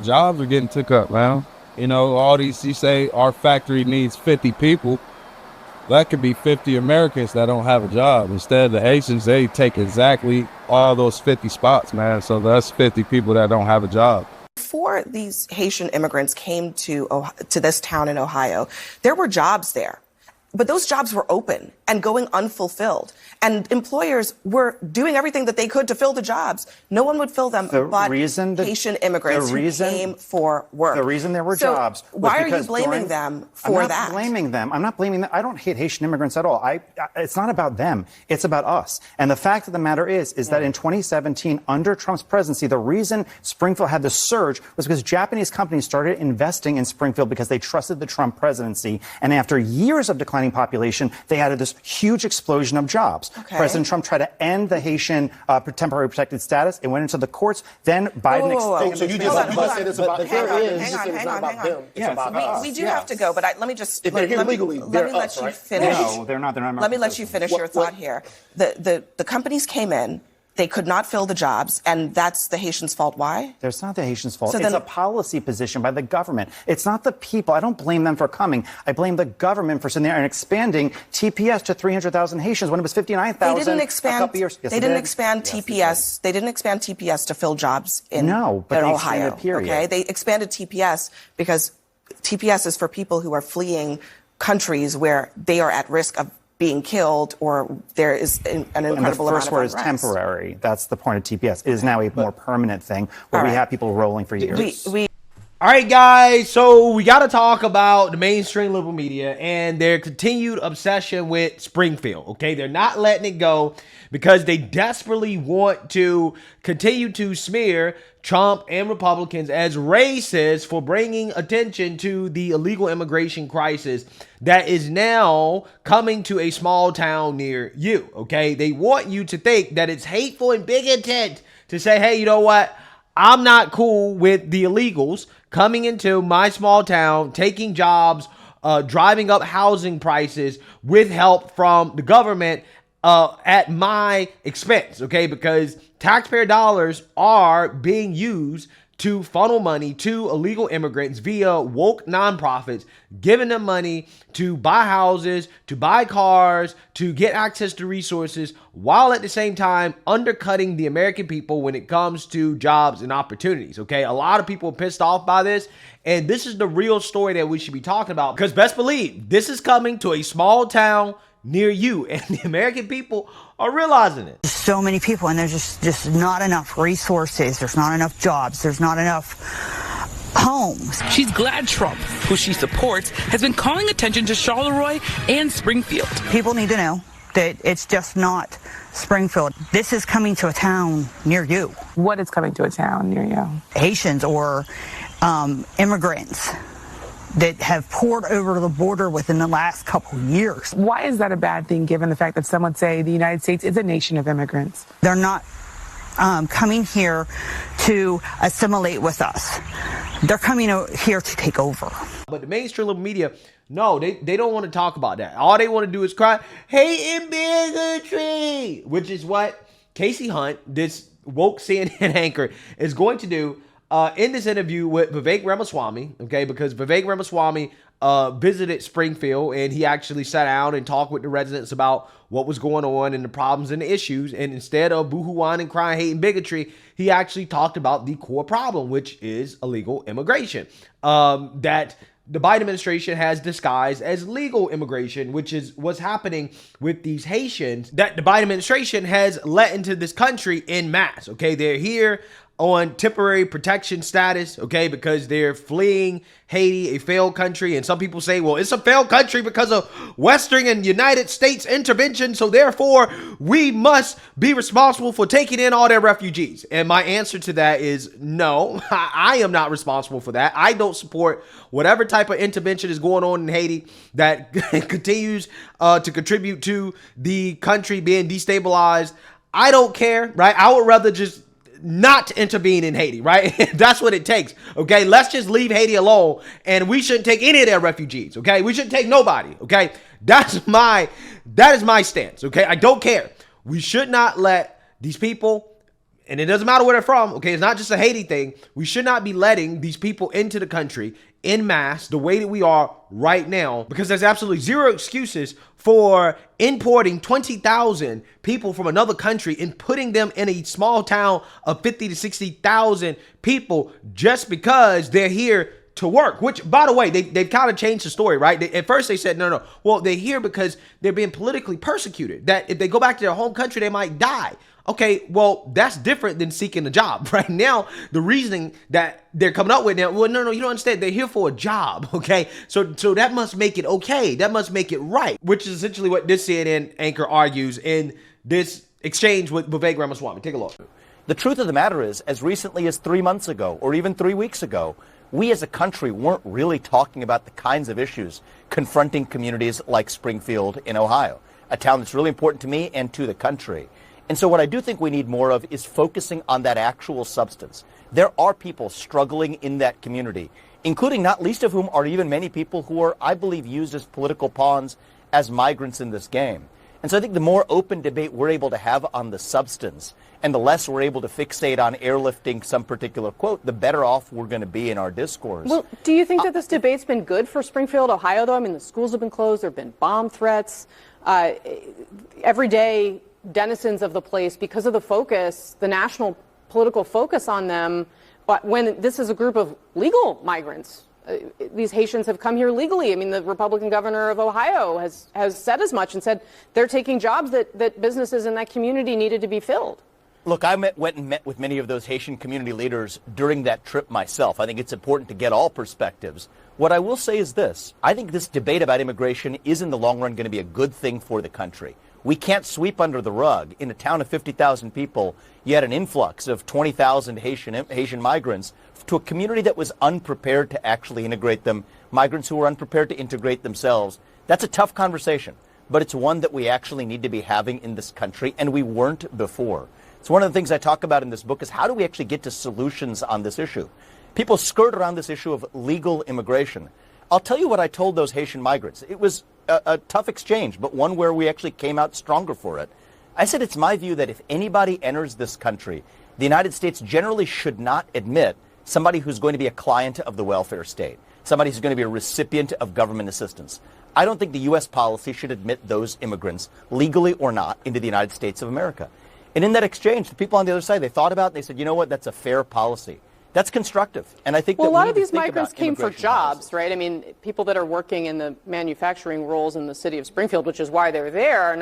Jobs are getting took up, man. You know, all these, you say our factory needs 50 people. That could be 50 Americans that don't have a job. Instead, the Haitians, they take exactly all those 50 spots, man. So that's 50 people that don't have a job. Before these Haitian immigrants came to this town in Ohio, there were jobs there. But those jobs were open and going unfulfilled. And employers were doing everything that they could to fill the jobs. No one would fill them but Haitian immigrants who came for work. The reason there were jobs was why are you blaming them for that? I'm not blaming them. I'm not blaming them. I don't hate Haitian immigrants at all. It's not about them. It's about us. And the fact of the matter is that in 2017, under Trump's presidency, the reason Springfield had the surge was because Japanese companies started investing in Springfield because they trusted the Trump presidency. And after years of declining population, they added this huge explosion of jobs. Okay. President Trump tried to end the Haitian temporary protected status. It went into the courts. Then Biden extended. So you just said it's about them. It's about us. We do have to go, but let me just if they're here legally, let me let you finish. No, they're not. They're not. Let me let you finish your thought here. The companies came in. They could not fill the jobs, and that's the Haitians' fault. Why? It's not the Haitians' fault. So it's a policy position by the government. It's not the people. I don't blame them for coming. I blame the government for sitting there and expanding TPS to 300,000 Haitians when it was 59,000 a couple years. Yes, they didn't expand TPS. They didn't expand TPS to fill jobs in Ohio. Period. Okay, they expanded TPS because TPS is for people who are fleeing countries where they are at risk of being killed or there is an incredible amount of unrest. And the first word is temporary. That's the point of TPS. It is now a more permanent thing where we have people rolling for years. All right, guys, so we got to talk about the mainstream liberal media and their continued obsession with Springfield, okay? They're not letting it go because they desperately want to continue to smear Trump and Republicans as racist for bringing attention to the illegal immigration crisis that is now coming to a small town near you, okay? They want you to think that it's hateful and bigoted to say, hey, you know what? I'm not cool with the illegals coming into my small town, taking jobs, driving up housing prices with help from the government at my expense, okay? Because taxpayer dollars are being used to funnel money to illegal immigrants via woke nonprofits, giving them money to buy houses, to buy cars, to get access to resources, while at the same time undercutting the American people when it comes to jobs and opportunities, okay? A lot of people are pissed off by this, and this is the real story that we should be talking about, because best believe this is coming to a small town near you, and the American people are realizing it. So many people, and there's just not enough resources. There's not enough jobs. There's not enough homes. She's glad Trump, who she supports, has been calling attention to Charleroi and Springfield. People need to know that it's just not Springfield. This is coming to a town near you. What is coming to a town near you? Haitians or immigrants that have poured over the border within the last couple years. Why is that a bad thing, given the fact that some would say the United States is a nation of immigrants? They're not coming here to assimilate with us. They're coming here to take over. But the mainstream liberal media, no, they don't want to talk about that. All they want to do is cry, hate and bigotry, which is what Casey Hunt, this woke CNN anchor, is going to do in this interview with Vivek Ramaswamy, okay, because Vivek Ramaswamy visited Springfield and he actually sat down and talked with the residents about what was going on and the problems and the issues. And instead of boohooing and crying hate and bigotry, he actually talked about the core problem, which is illegal immigration, that the Biden administration has disguised as legal immigration, which is what's happening with these Haitians that the Biden administration has let into this country en masse, okay? They're here on temporary protection status, okay, because they're fleeing Haiti, a failed country. And some people say, well, it's a failed country because of Western and United States intervention, so therefore we must be responsible for taking in all their refugees. And my answer to that is no, I am not responsible for that. I don't support whatever type of intervention is going on in Haiti that continues to contribute to the country being destabilized. I don't care, right? I would rather just not intervene in Haiti, right? That's what it takes, okay? Let's just leave Haiti alone, and we shouldn't take any of their refugees, okay? We shouldn't take nobody, okay? That is my stance, okay? I don't care. We should not let these people and it doesn't matter where they're from, okay? It's not just a Haiti thing. We should not be letting these people into the country en masse the way that we are right now, because there's absolutely zero excuses for importing 20,000 people from another country and putting them in a small town of 50 to 60,000 people just because they're here to work. Which, by the way, they've kind of changed the story, right? At first they said, no. Well, they're here because they're being politically persecuted, that if they go back to their home country, they might die. Okay, well, that's different than seeking a job. Right now, the reasoning that they're coming up with now, well, no, you don't understand. They're here for a job, okay? So that must make it okay. That must make it right, which is essentially what this CNN anchor argues in this exchange with Vivek Ramaswamy. Take a look. The truth of the matter is, as recently as 3 months ago, or even 3 weeks ago, we as a country weren't really talking about the kinds of issues confronting communities like Springfield in Ohio, a town that's really important to me and to the country. And so what I do think we need more of is focusing on that actual substance. There are people struggling in that community, including not least of whom are even many people who are, I believe, used as political pawns, as migrants in this game. And so I think the more open debate we're able to have on the substance and the less we're able to fixate on airlifting some particular quote, the better off we're going to be in our discourse. Well, do you think that this debate's been good for Springfield, Ohio, though? I mean, the schools have been closed. There have been bomb threats. Every day, denizens of the place, because of the focus, the national political focus on them, but when this is a group of legal migrants, these Haitians have come here legally. I mean, the Republican governor of Ohio has said as much and said they're taking jobs that businesses in that community needed to be filled. Look, I went and met with many of those Haitian community leaders during that trip myself. I think it's important to get all perspectives. What I will say is this. I think this debate about immigration is in the long run going to be a good thing for the country. We can't sweep under the rug. In a town of 50,000 people, you had an influx of 20,000 Haitian migrants to a community that was unprepared to actually integrate them, migrants who were unprepared to integrate themselves. That's a tough conversation, but it's one that we actually need to be having in this country, and we weren't before. So one of the things I talk about in this book is how do we actually get to solutions on this issue? People skirt around this issue of legal immigration. I'll tell you what I told those Haitian migrants. It was a tough exchange, but one where we actually came out stronger for it. I said it's my view that if anybody enters this country, the United States generally should not admit somebody who's going to be a client of the welfare state, somebody who's going to be a recipient of government assistance. I don't think the U.S. policy should admit those immigrants, legally or not, into the United States of America. And in that exchange, the people on the other side, they thought about it, and they said, you know what, that's a fair policy. That's constructive. And I think well, that a lot we of need these to think migrants about came for jobs, policies. right? I mean, people that are working in the manufacturing roles in the city of Springfield, which is why they're there, are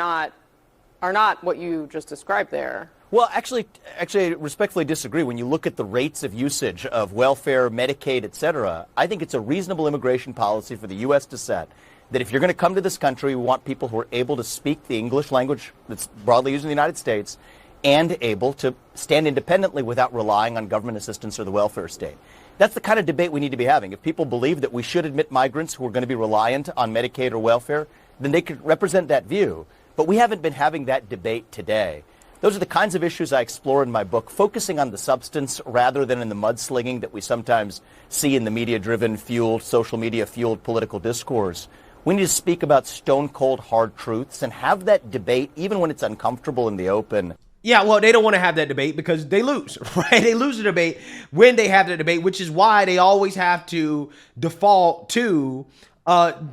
not what you just described there. Well, actually, I respectfully disagree. When you look at the rates of usage of welfare, Medicaid, et cetera, I think it's a reasonable immigration policy for the U.S. to set that if you're going to come to this country, we want people who are able to speak the English language that's broadly used in the United States and able to stand independently without relying on government assistance or the welfare state. That's the kind of debate we need to be having. If people believe that we should admit migrants who are going to be reliant on Medicaid or welfare, then they could represent that view. But we haven't been having that debate today. Those are the kinds of issues I explore in my book, focusing on the substance rather than in the mudslinging that we sometimes see in the media-driven, fueled, social media-fueled political discourse. We need to speak about stone-cold hard truths and have that debate even when it's uncomfortable in the open. Yeah, well, they don't want to have that debate because they lose, right? They lose the debate when they have the debate, which is why they always have to default to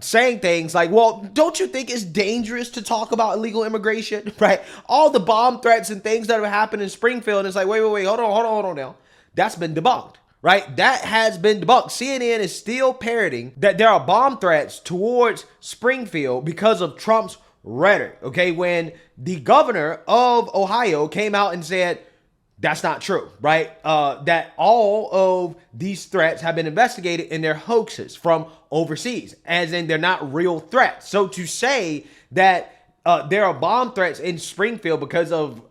saying things like, well, don't you think it's dangerous to talk about illegal immigration, right? All the bomb threats and things that have happened in Springfield, and it's like, wait, hold on now. That's been debunked, right? That has been debunked. CNN is still parroting that there are bomb threats towards Springfield because of Trump's rhetoric, okay? When the governor of Ohio came out and said, that's not true, right? That all of these threats have been investigated and they're hoaxes from overseas, as in they're not real threats. So to say that there are bomb threats in Springfield because of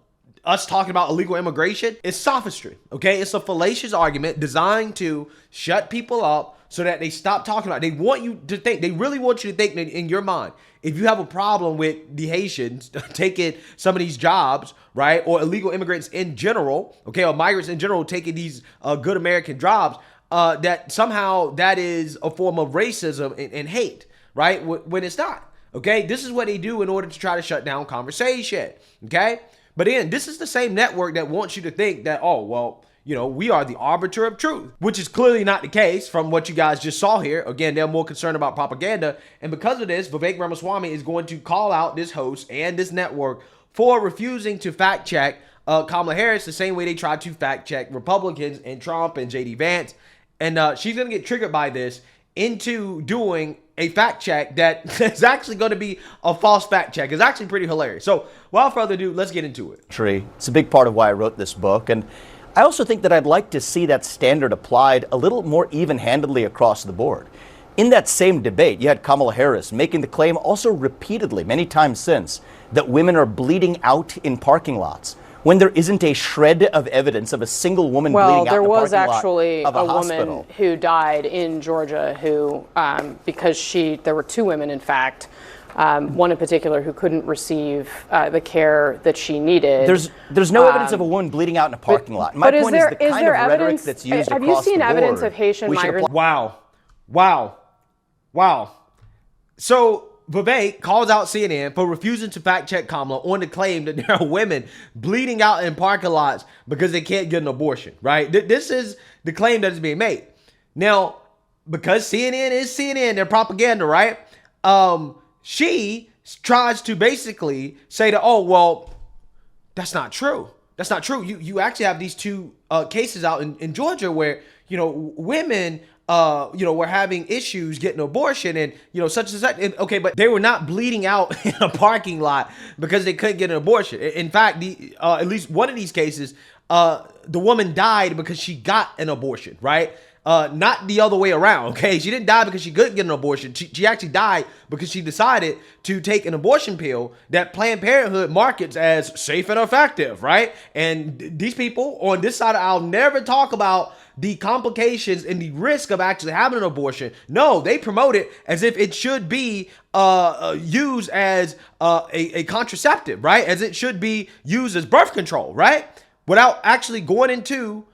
us talking about illegal immigration is sophistry, okay? It's a fallacious argument designed to shut people up so that they stop talking about it. They want you to think, they really want you to think in your mind, if you have a problem with the Haitians taking some of these jobs, right, or illegal immigrants in general, okay, or migrants in general taking these good American jobs, that somehow that is a form of racism and hate, right, when it's not, okay? This is what they do in order to try to shut down conversation, okay? But then this is the same network that wants you to think that, oh, well, you know, we are the arbiter of truth, which is clearly not the case from what you guys just saw here. Again, they're more concerned about propaganda. And because of this, Vivek Ramaswamy is going to call out this host and this network for refusing to fact check Kamala Harris the same way they tried to fact check Republicans and Trump and J.D. Vance. And she's going to get triggered by this into doing a fact check that is actually going to be a false fact check. It's actually pretty hilarious. So without further ado, let's get into it. It's a big part of why I wrote this book. And I also think that I'd like to see that standard applied a little more even-handedly across the board. In that same debate, you had Kamala Harris making the claim also repeatedly, many times since, that women are bleeding out in parking lots when there isn't a shred of evidence of a single woman bleeding out in the parking lot of a hospital. Well, there was actually a woman who died in Georgia who, because there were two women, in fact, one in particular who couldn't receive the care that she needed. There's no evidence of a woman bleeding out in a parking lot. My point is the kind of rhetoric that's used across the board. Have you seen evidence of Haitian migrants? Wow. So Vivek calls out CNN for refusing to fact check Kamala on the claim that there are women bleeding out in parking lots because they can't get an abortion, right? This is the claim that is being made. Now, because CNN is CNN, they're propaganda, right? She tries to basically say that, oh, well, that's not true. That's not true. You actually have these two cases out in Georgia where, you know, women were having issues getting an abortion and, you know, such and such. And, okay, but they were not bleeding out in a parking lot because they couldn't get an abortion. In fact, at least one of these cases, the woman died because she got an abortion, right? Not the other way around, okay? She didn't die because she couldn't get an abortion. She actually died because she decided to take an abortion pill that Planned Parenthood markets as safe and effective, right? And these people on this side of the aisle never talk about the complications and the risk of actually having an abortion. No, they promote it as if it should be used as a contraceptive, right? As it should be used as birth control, right? Without actually going into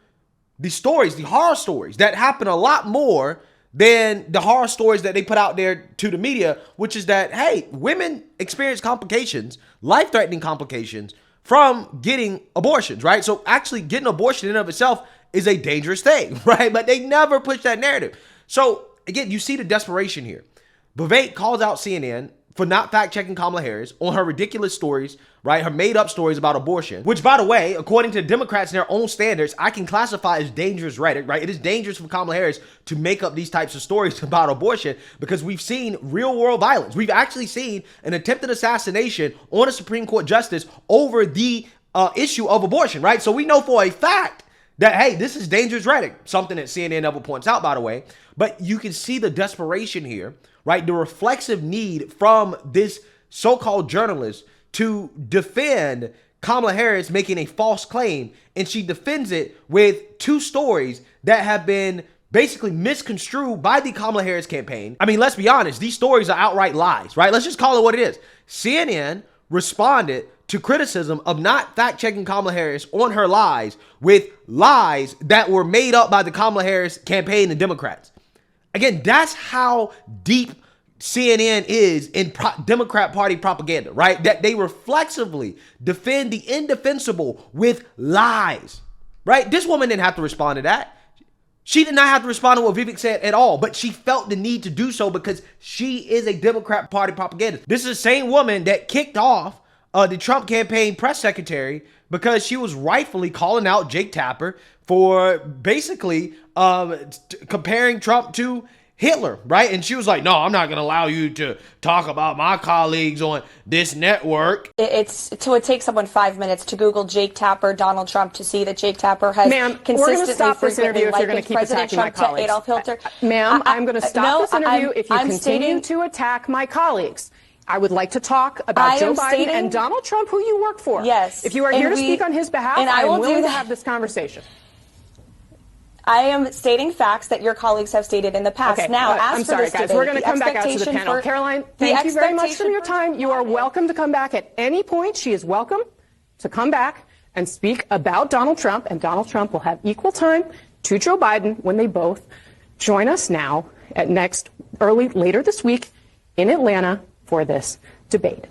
the stories, the horror stories that happen a lot more than the horror stories that they put out there to the media, which is that, hey, women experience complications, life-threatening complications from getting abortions, right? So actually getting abortion in and of itself is a dangerous thing, right? But they never push that narrative. So again, you see the desperation here. Vivek calls out CNN for not fact-checking Kamala Harris on her ridiculous stories, right? Her made-up stories about abortion, which, by the way, according to Democrats and their own standards, I can classify as dangerous rhetoric, right? It is dangerous for Kamala Harris to make up these types of stories about abortion because we've seen real-world violence. We've actually seen an attempted assassination on a Supreme Court justice over the issue of abortion, right? So we know for a fact that, hey, this is dangerous rhetoric, something that CNN never points out, by the way. But you can see the desperation here, right? The reflexive need from this so-called journalist to defend Kamala Harris making a false claim. And she defends it with two stories that have been basically misconstrued by the Kamala Harris campaign. I mean, let's be honest. These stories are outright lies, right? Let's just call it what it is. CNN responded to criticism of not fact-checking Kamala Harris on her lies with lies that were made up by the Kamala Harris campaign and Democrats. Again, that's how deep CNN is in Democrat Party propaganda, right? That they reflexively defend the indefensible with lies, right? This woman didn't have to respond to that. She did not have to respond to what Vivek said at all, but she felt the need to do so because she is a Democrat Party propagandist. This is the same woman that kicked off the Trump campaign press secretary because she was rightfully calling out Jake Tapper for basically comparing Trump to Hitler, right? And she was like, no, I'm not going to allow you to talk about my colleagues on this network. So it takes someone 5 minutes to Google Jake Tapper, Donald Trump, to see that Jake Tapper has consistently frequently likened President Trump to Adolf Hitler. Ma'am, I'm going to stop this interview if you continue to attack my colleagues. I would like to talk about Joe Biden and Donald Trump, who you work for. Yes. If you are here to speak on his behalf, I am willing to have this conversation. I am stating facts that your colleagues have stated in the past. Okay. Now, I'm sorry, guys. We're going to come back out to the panel. Caroline, thank you very much for your time. You are welcome to come back at any point. She is welcome to come back and speak about Donald Trump, and Donald Trump will have equal time to Joe Biden when they both join us now at later this week in Atlanta for this debate.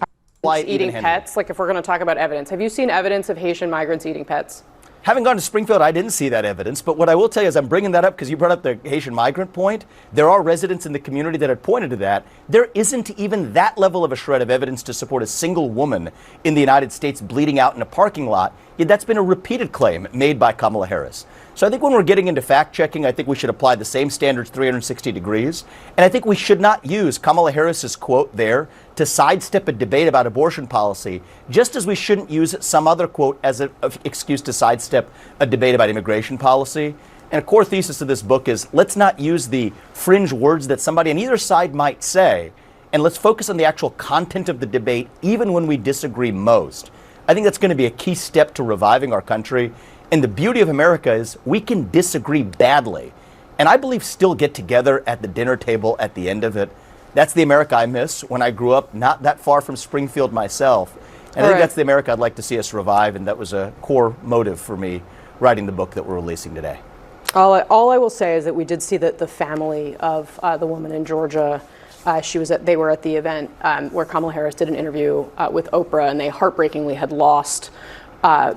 eating pets? Like, if we're going to talk about evidence, have you seen evidence of Haitian migrants eating pets? Having gone to Springfield, I didn't see that evidence. But what I will tell you is I'm bringing that up because you brought up the Haitian migrant point. There are residents in the community that have pointed to that. There isn't even that level of a shred of evidence to support a single woman in the United States bleeding out in a parking lot. Yet that's been a repeated claim made by Kamala Harris. So I think when we're getting into fact checking, I think we should apply the same standards 360 degrees. And I think we should not use Kamala Harris's quote there to sidestep a debate about abortion policy, just as we shouldn't use some other quote as an excuse to sidestep a debate about immigration policy. And a core thesis of this book is let's not use the fringe words that somebody on either side might say, and let's focus on the actual content of the debate, even when we disagree most. I think that's going to be a key step to reviving our country. And the beauty of America is we can disagree badly, and I believe still get together at the dinner table at the end of it. That's the America I miss when I grew up not that far from Springfield myself. And I think that's the America I'd like to see us revive, and that was a core motive for me writing the book that we're releasing today. All I will say is that we did see that the family of the woman in Georgia, they were at the event where Kamala Harris did an interview with Oprah, and they heartbreakingly had lost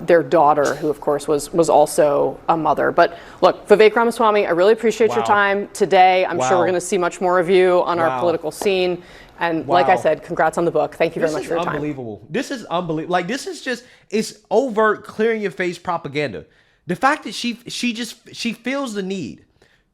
their daughter, who of course was also a mother. But look, Vivek Ramaswamy, I really appreciate your time today. I'm sure we're going to see much more of you on our political scene. And like I said, congrats on the book. Thank you very much for your time. Unbelievable. This is unbelievable. Like, this is just, it's overt, clear in your face propaganda. The fact that she feels the need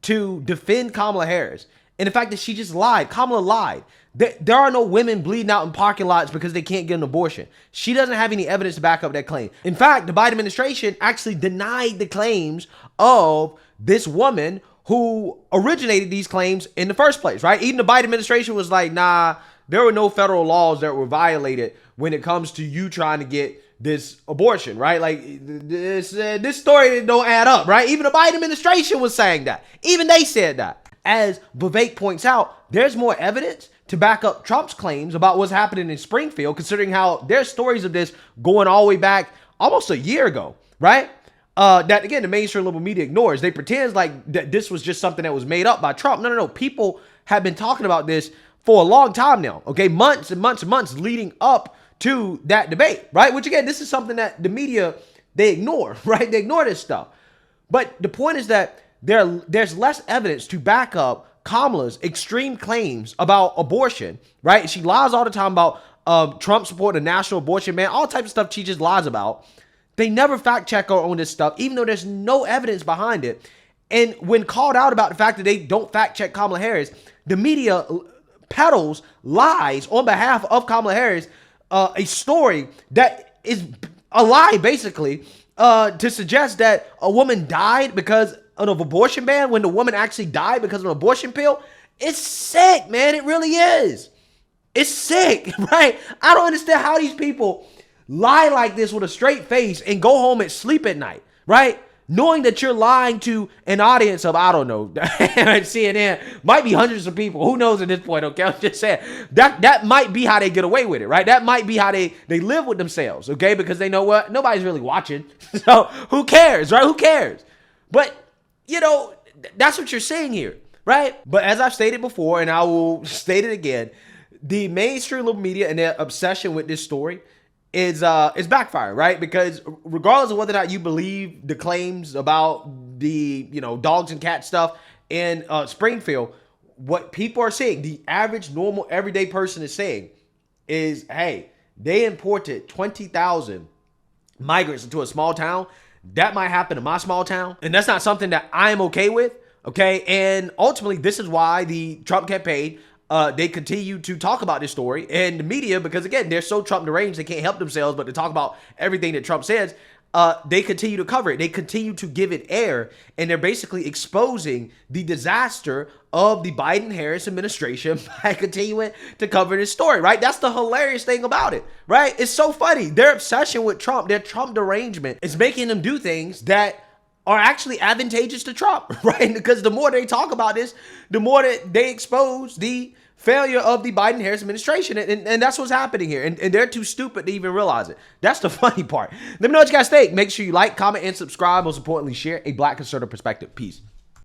to defend Kamala Harris, and the fact that she just lied. Kamala lied. There are no women bleeding out in parking lots because they can't get an abortion. She doesn't have any evidence to back up that claim. In fact, the Biden administration actually denied the claims of this woman who originated these claims in the first place, right? Even the Biden administration was like, nah, there were no federal laws that were violated when it comes to you trying to get this abortion, right? Like, this story don't add up, right? Even the Biden administration was saying that. Even they said that. As Vivek points out, there's more evidence to back up Trump's claims about what's happening in Springfield, considering how there's stories of this going all the way back almost a year ago, right? That, again, the mainstream liberal media ignores. They pretend like that this was just something that was made up by Trump. No. People have been talking about this for a long time now, okay? Months and months and months leading up to that debate, right? Which, again, this is something that the media, they ignore, right? They ignore this stuff. But the point is that there's less evidence to back up Kamala's extreme claims about abortion, right? She lies all the time about Trump supporting a national abortion ban, all types of stuff she just lies about. They never fact check her on this stuff, even though there's no evidence behind it. And when called out about the fact that they don't fact check Kamala Harris, the media peddles lies on behalf of Kamala Harris, a story that is a lie, basically, to suggest that a woman died because of an abortion ban when the woman actually died because of an abortion pill. It's sick, man. It really is. It's sick, right? I don't understand how these people lie like this with a straight face and go home and sleep at night, right? Knowing that you're lying to an audience of, I don't know, CNN, might be hundreds of people. Who knows at this point, okay? I'm just saying, that might be how they get away with it, right? That might be how they live with themselves, okay? Because they know what? Nobody's really watching. So who cares, right? Who cares? But, you know, that's what you're saying here, right? But as I've stated before, and I will state it again, the mainstream liberal media and their obsession with this story is backfiring, right? Because regardless of whether or not you believe the claims about the, dogs and cat stuff in Springfield, what people are saying, the average, normal, everyday person is saying is, hey, they imported 20,000 migrants into a small town. That might happen in my small town. And that's not something that I am okay with, okay? And ultimately, this is why the Trump campaign, they continue to talk about this story, and the media, because again, they're so Trump deranged, they can't help themselves but to talk about everything that Trump says. They continue to cover it. They continue to give it air, and they're basically exposing the disaster of the Biden-Harris administration by continuing to cover this story, right? That's the hilarious thing about it, right? It's so funny. Their obsession with Trump, their Trump derangement, is making them do things that are actually advantageous to Trump, right? Because the more they talk about this, the more that they expose the failure of the Biden-Harris administration. And that's what's happening here. And they're too stupid to even realize it. That's the funny part. Let me know what you guys think. Make sure you like, comment, and subscribe. Most importantly, share a Black conservative perspective. Peace.